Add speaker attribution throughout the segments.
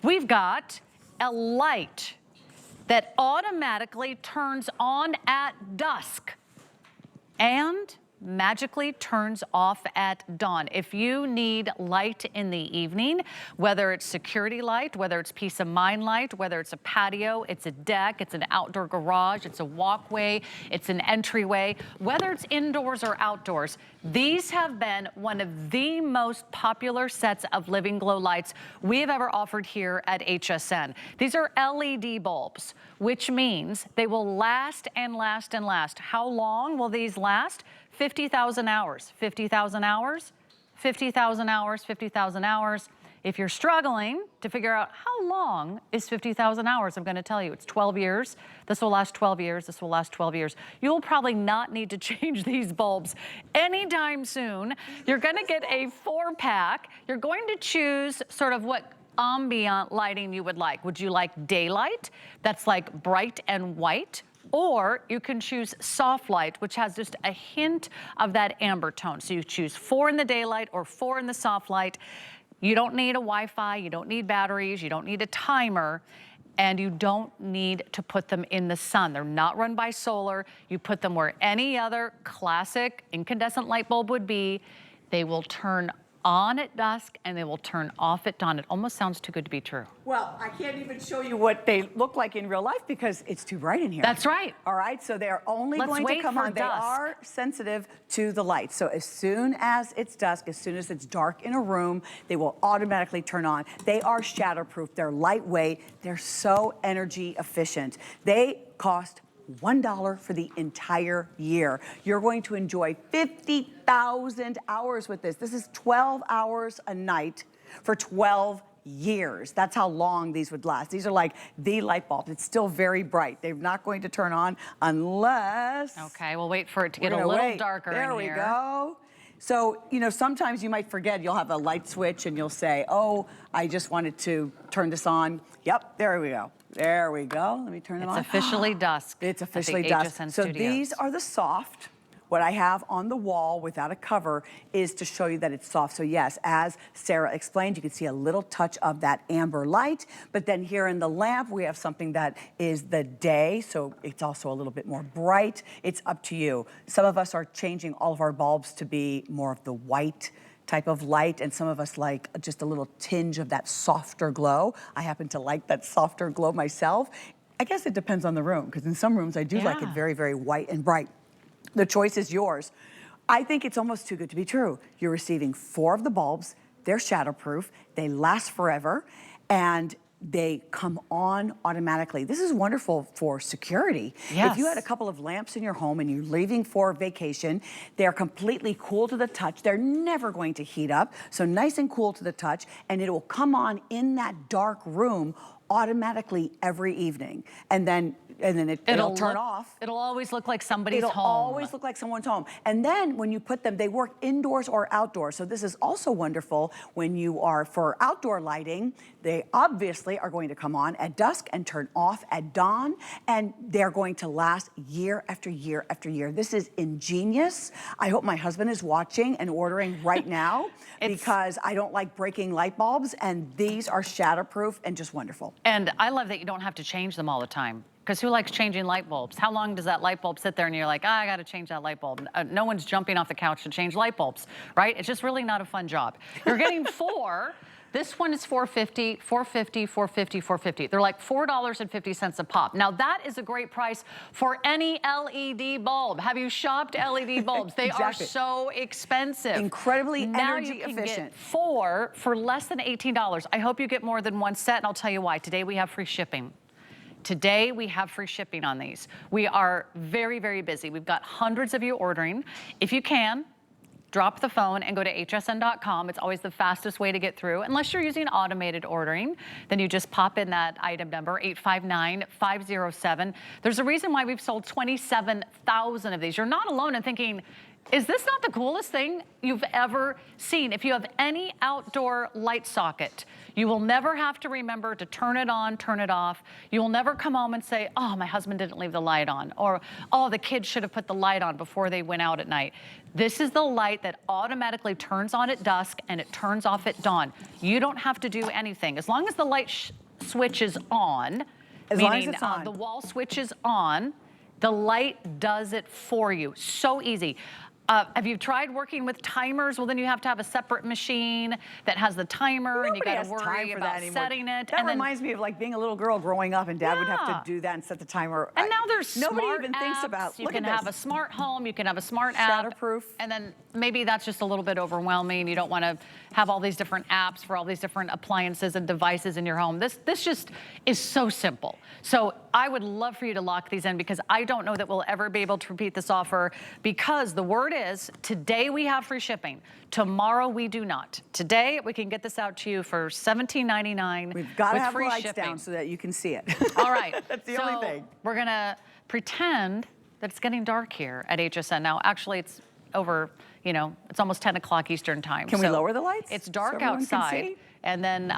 Speaker 1: We've got a light that automatically turns on at dusk and magically turns off at dawn. If you need light in the evening, whether it's security light, whether it's peace of mind light, whether it's a patio, it's a deck, it's an outdoor garage, it's a walkway, it's an entryway, whether it's indoors or outdoors, these have been one of the most popular sets of Living Glow lights we have ever offered here at HSN. These are LED bulbs, which means they will last and last and last. How long will these last? 50,000 hours, 50,000 hours, 50,000 hours, 50,000 hours. If you're struggling to figure out how long is 50,000 hours, I'm gonna tell you, it's 12 years. This will last 12 years, this will last 12 years. You'll probably not need to change these bulbs anytime soon. You're gonna get a 4-pack. You're going to choose sort of what ambient lighting you would like. Would you like daylight that's like bright and white? Or you can choose soft light, which has just a hint of that amber tone. So you choose 4 in the daylight or 4 in the soft light. You don't need a Wi-Fi, you don't need batteries, you don't need a timer, and you don't need to put them in the sun. They're not run by solar. You put them where any other classic incandescent light bulb would be. They will turn on at dusk and they will turn off at dawn. It almost sounds too good to be true.
Speaker 2: Well, I can't even show you what they look like in real life because it's too bright in here.
Speaker 1: That's right.
Speaker 2: All right, so they're only going to come on. They are sensitive to the light. So as soon as it's dusk, as soon as it's dark in a room, they will automatically turn on. They are shatterproof, they're lightweight, they're so energy efficient. They cost $1 for the entire year. You're going to enjoy 50,000 hours with this. This is 12 hours a night for 12 years. That's how long these would last. These are like the light bulb. It's still very bright. They're not going to turn on unless...
Speaker 1: Okay, we'll wait for it to get a little darker in here.
Speaker 2: There we go. So, you know, sometimes you might forget, you'll have a light switch and you'll say, oh, I just wanted to turn this on. Yep, there we go. There we go. Let me turn it on.
Speaker 1: It's officially dusk.
Speaker 2: It's officially dusk.
Speaker 1: HSN
Speaker 2: so
Speaker 1: Studios.
Speaker 2: These are the soft. What I have on the wall without a cover is to show you that it's soft. So yes, as Sarah explained, you can see a little touch of that amber light, but then here in the lamp, we have something that is the day, so it's also a little bit more bright. It's up to you. Some of us are changing all of our bulbs to be more of the white type of light, and some of us like just a little tinge of that softer glow. I happen to like that softer glow myself. I guess it depends on the room, because in some rooms I do like it very, very white and bright. The choice is yours. I think it's almost too good to be true. You're receiving 4 of the bulbs, they're shatterproof, they last forever, and they come on automatically. This is wonderful for security.
Speaker 1: Yes.
Speaker 2: If you had a couple of lamps in your home and you're leaving for vacation, they're completely cool to the touch. They're never going to heat up, so nice and cool to the touch, and it will come on in that dark room automatically every evening. And then it'll turn off.
Speaker 1: It'll always look like somebody's home.
Speaker 2: It'll always look like someone's home. And then when you put them, they work indoors or outdoors. So this is also wonderful when you are for outdoor lighting. They obviously are going to come on at dusk and turn off at dawn, and they're going to last year after year after year. This is ingenious. I hope my husband is watching and ordering right now because I don't like breaking light bulbs, and these are shatterproof and just wonderful.
Speaker 1: And I love that you don't have to change them all the time. Because who likes changing light bulbs? How long does that light bulb sit there and you're like, oh, I got to change that light bulb? No one's jumping off the couch to change light bulbs, right? It's just really not a fun job. You're getting 4. This one is $4.50, $4.50, $4.50, $4.50. They're like $4.50 a pop. Now that is a great price for any LED bulb. Have you shopped LED bulbs? They are so expensive.
Speaker 2: Incredibly
Speaker 1: now
Speaker 2: energy
Speaker 1: you can
Speaker 2: efficient.
Speaker 1: Get 4 for less than $18. I hope you get more than one set, and I'll tell you why. Today we have free shipping. Today, we have free shipping on these. We are very, very busy. We've got hundreds of you ordering. If you can, drop the phone and go to hsn.com. It's always the fastest way to get through. Unless you're using automated ordering, then you just pop in that item number, 859-507. There's a reason why we've sold 27,000 of these. You're not alone in thinking, Is this not the coolest thing you've ever seen? If you have any outdoor light socket, you will never have to remember to turn it on, turn it off. You will never come home and say, oh, my husband didn't leave the light on, or, oh, the kids should have put the light on before they went out at night. This is the light that automatically turns on at dusk and it turns off at dawn. You don't have to do anything. As long as the light switch is on, meaning the wall switch is on, the light does it for you. So easy. Have you tried working with timers? Well, then you have to have a separate machine that has the timer, and you got to worry about setting it.
Speaker 2: That reminds me of like being a little girl growing up, and Dad would have to do that and set the timer.
Speaker 1: And now there's
Speaker 2: nobody
Speaker 1: smart
Speaker 2: even
Speaker 1: apps.
Speaker 2: thinks about.
Speaker 1: You can have a smart home. You can have a smart app.
Speaker 2: Shatterproof.
Speaker 1: And then maybe that's just a little bit overwhelming. You don't want to have all these different apps for all these different appliances and devices in your home. This just is so simple. So I would love for you to lock these in, because I don't know that we'll ever be able to repeat this offer, because the word is today we have free shipping. Tomorrow we do not. Today we can get this out to you for $17.99.
Speaker 2: We've got to have the
Speaker 1: free
Speaker 2: lights
Speaker 1: shipping
Speaker 2: down so that you can see it.
Speaker 1: All right.
Speaker 2: That's the only thing.
Speaker 1: We're going to pretend that it's getting dark here at HSN. Now, actually, it's over, you know, it's almost 10 o'clock Eastern time.
Speaker 2: Can we lower the lights?
Speaker 1: It's dark
Speaker 2: so
Speaker 1: outside. And then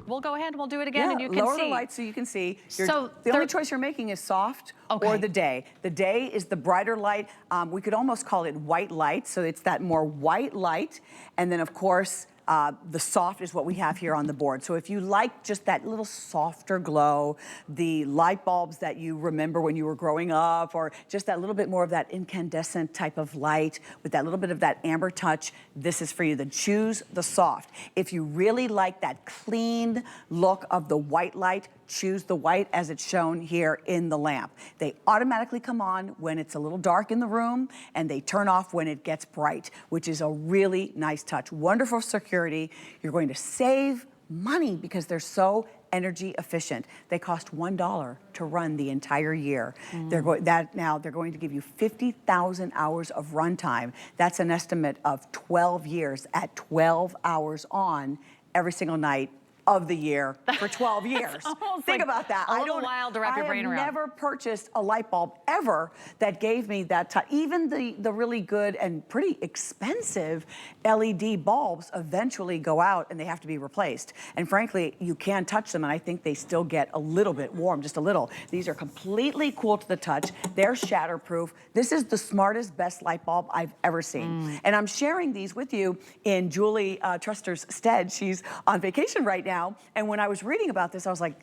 Speaker 1: we'll go ahead and we'll do it again, and you can
Speaker 2: lower
Speaker 1: see.
Speaker 2: the lights so you can see.
Speaker 1: So
Speaker 2: the only choice you're making is soft or the day. The day is the brighter light. We could almost call it white light, so it's that more white light. And then, of course, the soft is what we have here on the board. So if you like just that little softer glow, the light bulbs that you remember when you were growing up, or just that little bit more of that incandescent type of light with that little bit of that amber touch, this is for you. Then choose the soft. If you really like that clean look of the white light, choose the white as it's shown here in the lamp. They automatically come on when it's a little dark in the room, and they turn off when it gets bright, which is a really nice touch. Wonderful security. You're going to save money because they're so energy efficient. They cost $1 to run the entire year. They're going to give you 50,000 hours of runtime. That's an estimate of 12 years at 12 hours on every single night of the year for 12 years. Think about that.
Speaker 1: A little while to wrap your brain around.
Speaker 2: I have never purchased a light bulb ever that gave me that touch. Even the really good and pretty expensive LED bulbs eventually go out and they have to be replaced. And frankly, you can touch them and I think they still get a little bit warm, just a little. These are completely cool to the touch. They're shatterproof. This is the smartest, best light bulb I've ever seen. And I'm sharing these with you in Julie Truster's stead. She's on vacation right now. And when I was reading about this, I was like,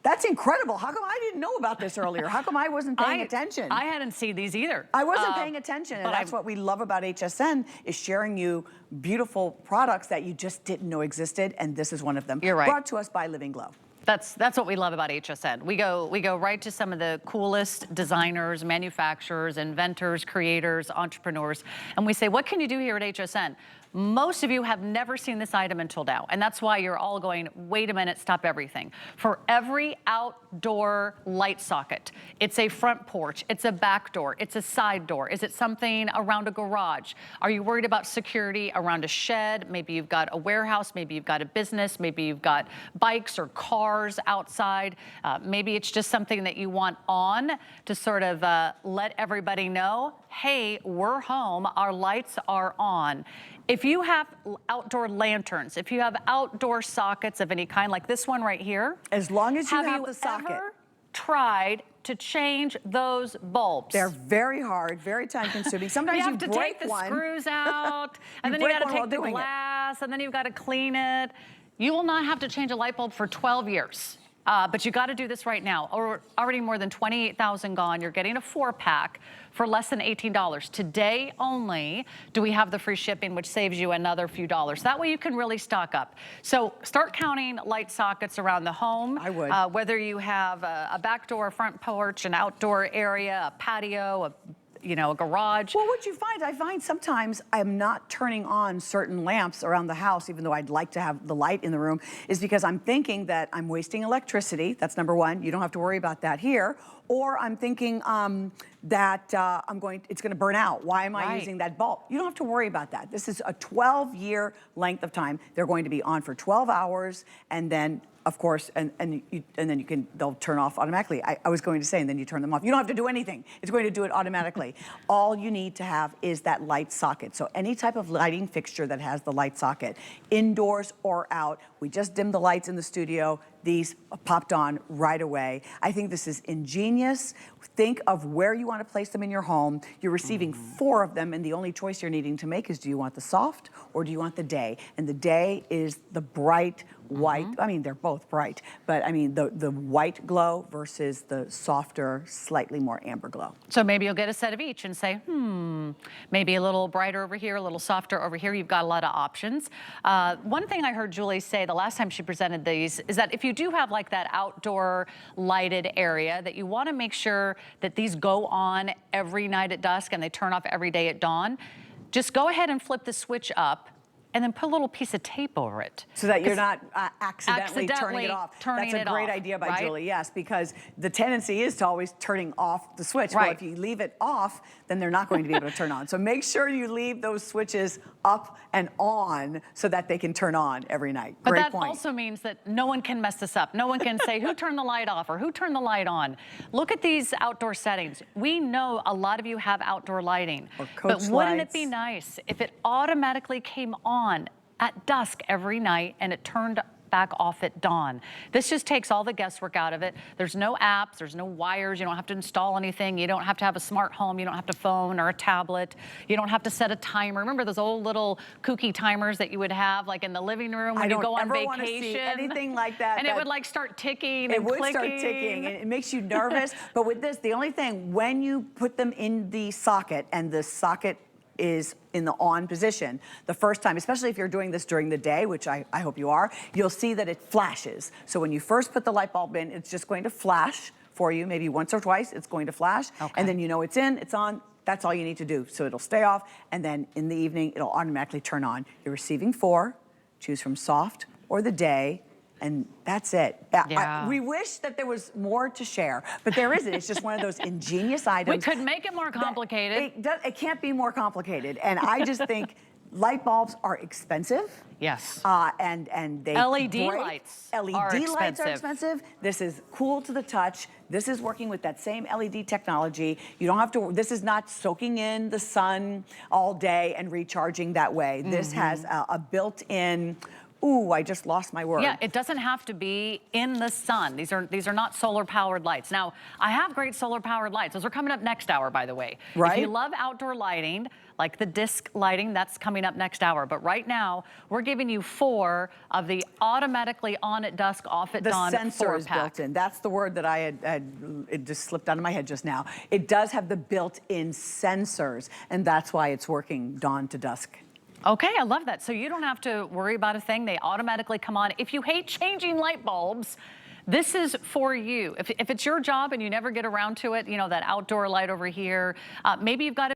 Speaker 2: that's incredible. How come I didn't know about this earlier? How come I wasn't paying attention?
Speaker 1: I hadn't seen these either.
Speaker 2: I wasn't paying attention, and that's what we love about HSN, is sharing you beautiful products that you just didn't know existed, and this is one of them.
Speaker 1: You're right.
Speaker 2: Brought to us by Living Glow.
Speaker 1: That's what we love about HSN. We go right to some of the coolest designers, manufacturers, inventors, creators, entrepreneurs, and we say, what can you do here at HSN? Most of you have never seen this item until now, and that's why you're all going, wait a minute, stop everything. For every outdoor light socket, it's a front porch, it's a back door, it's a side door. Is it something around a garage? Are you worried about security around a shed? Maybe you've got a warehouse, maybe you've got a business, maybe you've got bikes or cars outside. Maybe it's just something that you want on to sort of let everybody know, hey, we're home, our lights are on. If you have outdoor lanterns, if you have outdoor sockets of any kind, like this one right here.
Speaker 2: As long as you have the socket.
Speaker 1: Have you ever tried to change those bulbs?
Speaker 2: They're very hard, very time consuming. Sometimes you
Speaker 1: have to
Speaker 2: break
Speaker 1: take the
Speaker 2: one.
Speaker 1: screws out, and then you got to take the glass, and then you've got to clean it. You will not have to change a light bulb for 12 years. But you got to do this right now. Or already more than 28,000 gone. You're getting a 4-pack for less than $18. Today only do we have the free shipping, which saves you another few dollars. That way you can really stock up. So start counting light sockets around the home.
Speaker 2: I would.
Speaker 1: Whether you have a back door, a front porch, an outdoor area, a patio, a garage.
Speaker 2: Well, what you find, I find sometimes I'm not turning on certain lamps around the house, even though I'd like to have the light in the room, is because I'm thinking that I'm wasting electricity. That's number one. You don't have to worry about that here. Or I'm thinking that it's going to burn out. Why am I using that bulb? You don't have to worry about that. This is a 12-year length of time. They're going to be on for 12 hours, and then of course, and then they'll turn off automatically. I was going to say, and then you turn them off. You don't have to do anything. It's going to do it automatically. All you need to have is that light socket. So any type of lighting fixture that has the light socket, indoors or out. We just dimmed the lights in the studio. These popped on right away. I think this is ingenious. Think of where you want to place them in your home. You're receiving 4 of them, and the only choice you're needing to make is, do you want the soft or do you want the day? And the day is the bright white. I mean, they're both bright, but I mean the white glow versus the softer, slightly more amber glow.
Speaker 1: So maybe you'll get a set of each and say, maybe a little brighter over here, a little softer over here. You've got a lot of options. One thing I heard Julie say the last time she presented these is that if you do have like that outdoor lighted area, that you want to make sure that these go on every night at dusk and they turn off every day at dawn. Just go ahead and flip the switch up and then put a little piece of tape over it.
Speaker 2: So that you're not accidentally turning it off.
Speaker 1: That's
Speaker 2: a great idea by Julie, yes, because the tendency is to always turning off the switch.
Speaker 1: Right.
Speaker 2: Well, if you leave it off, then they're not going to be able to turn on. So make sure you leave those switches up and on so that they can turn on every night.
Speaker 1: But
Speaker 2: Great
Speaker 1: that
Speaker 2: point.
Speaker 1: also means that no one can mess this up. No one can say, who turned the light off or who turned the light on? Look at these outdoor settings. We know a lot of you have outdoor lighting.
Speaker 2: Or coach
Speaker 1: but wouldn't
Speaker 2: lights.
Speaker 1: it be nice if it automatically came on at dusk every night and it turned back off at dawn? This just takes all the guesswork out of it. There's no apps, there's no wires, you don't have to install anything, you don't have to have a smart home, you don't have to phone or a tablet, you don't have to set a timer. Remember those old little kooky timers that you would have like in the living room when you go on vacation?
Speaker 2: I don't ever want to see anything like that.
Speaker 1: And it would like start ticking and
Speaker 2: it would
Speaker 1: clicking.
Speaker 2: start ticking, and it makes you nervous. But with this, the only thing, when you put them in the socket and the socket is in the on position, the first time, especially if you're doing this during the day, which I hope you are, you'll see that it flashes. So when you first put the light bulb in, it's just going to flash for you, maybe once or twice, it's going to flash. Okay. And then you know it's in, it's on, that's all you need to do. So it'll stay off, and then in the evening, it'll automatically turn on. You're receiving 4, choose from soft or the day, and that's it.
Speaker 1: Yeah.
Speaker 2: We wish that there was more to share, but there isn't. It's just one of those ingenious items.
Speaker 1: We could make it more complicated.
Speaker 2: It can't be more complicated. And I just think light bulbs are expensive.
Speaker 1: Yes.
Speaker 2: And they
Speaker 1: LED
Speaker 2: break.
Speaker 1: lights
Speaker 2: LED lights are expensive. This is cool to the touch. This is working with that same LED technology. You don't have to, this is not soaking in the sun all day and recharging that way. This has a built-in, ooh, I just lost my word.
Speaker 1: Yeah, it doesn't have to be in the sun. These are not solar powered lights. Now, I have great solar powered lights. Those are coming up next hour, by the way.
Speaker 2: Right.
Speaker 1: If you love outdoor lighting, like the disc lighting, that's coming up next hour. But right now, we're giving you 4 of the automatically on at dusk, off at dawn 4-pack.
Speaker 2: The sensor is built in. That's the word that I it just slipped out of my head just now. It does have the built-in sensors, and that's why it's working dawn to dusk.
Speaker 1: Okay, I love that. So you don't have to worry about a thing. They automatically come on. If you hate changing light bulbs, this is for you. If it's your job and you never get around to it, you know, that outdoor light over here, maybe you've got